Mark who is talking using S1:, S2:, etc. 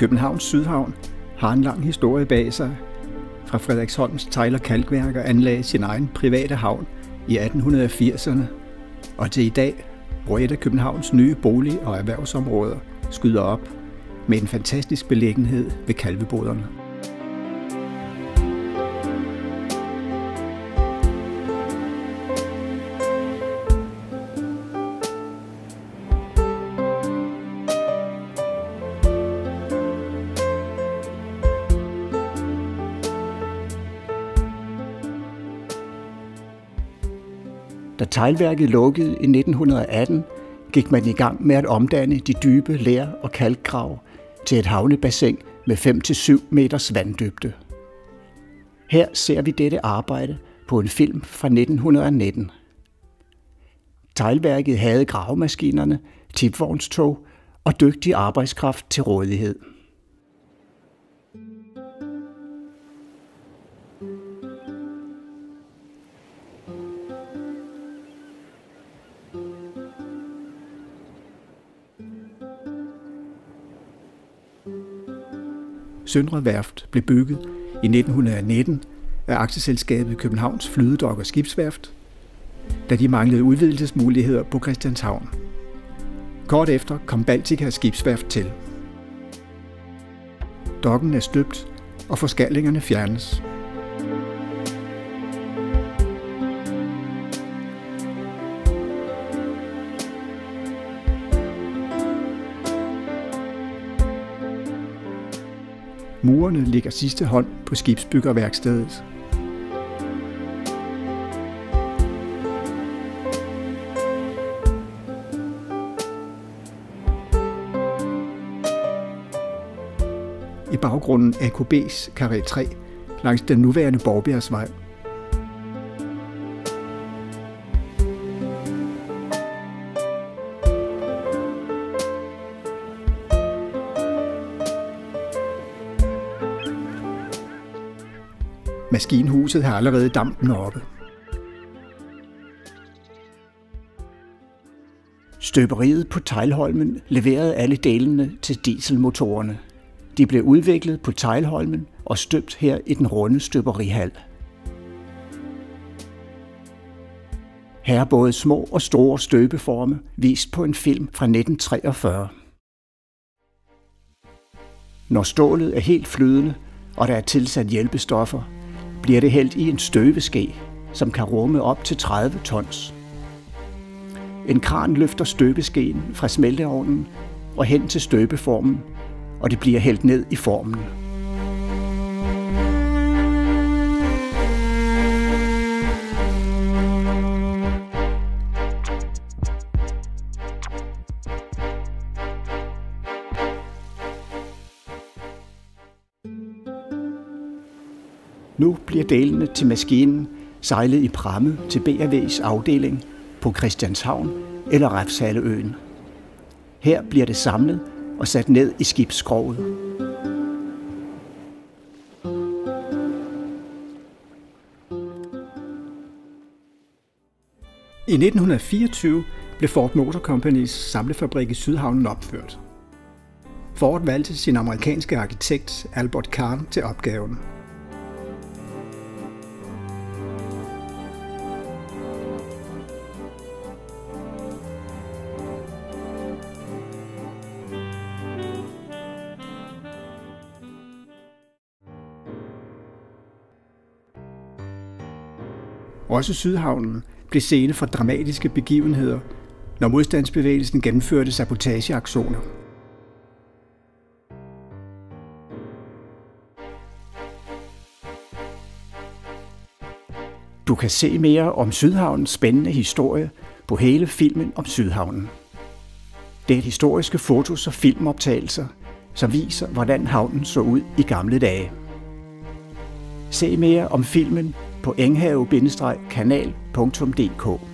S1: Københavns Sydhavn har en lang historie bag sig. Fra Frederiksholms Tegl- og Kalkværker anlagde sin egen private havn i 1880'erne, og til i dag, hvor et af Københavns nye bolig- og erhvervsområder skyder op med en fantastisk beliggenhed ved Kalveboderne. Da teglværket lukkede i 1918, gik man i gang med at omdanne de dybe ler- og kalkgrav til et havnebassin med 5-7 meters vanddybde. Her ser vi dette arbejde på en film fra 1919. Teglværket havde gravemaskinerne, tipvognstog og dygtig arbejdskraft til rådighed. Søndre Værft blev bygget i 1919 af aktieselskabet Københavns Flydedok- og Skibsværft, da de manglede udvidelsesmuligheder på Christianshavn. Kort efter kom Baltica Skibsværft til. Dokken er støbt, og forskallingerne fjernes. Murene ligger sidste hånd på skibsbyggerværkstedet. I baggrunden AKB's Karré 3 langs den nuværende Borgbjergsvej. Maskinhuset har allerede dampen oppe. Støberiet på Teglholmen leverede alle delene til dieselmotorerne. De blev udviklet på Teglholmen og støbt her i den runde støberihal. Her er både små og store støbeforme vist på en film fra 1943. Når stålet er helt flydende, og der er tilsat hjælpestoffer, bliver det hældt i en støbeske, som kan rumme op til 30 tons. En kran løfter støbeskeen fra smelteovnen og hen til støbeformen, og det bliver hældt ned i formen. Nu bliver delene til maskinen sejlet i pramme til BRV's afdeling på Christianshavn eller Refshaleøen. Her bliver det samlet og sat ned i skibsskroget. I 1924 blev Ford Motor Companys samlefabrik i Sydhavnen opført. Ford valgte sin amerikanske arkitekt Albert Kahn til opgaven. Også Sydhavnen blev scene for dramatiske begivenheder, når modstandsbevægelsen gennemførte sabotageaktioner. Du kan se mere om Sydhavnens spændende historie på hele filmen om Sydhavnen. Det er historiske fotos og filmoptagelser, som viser, hvordan havnen så ud i gamle dage. Se mere om filmen på enghave-kanal.dk.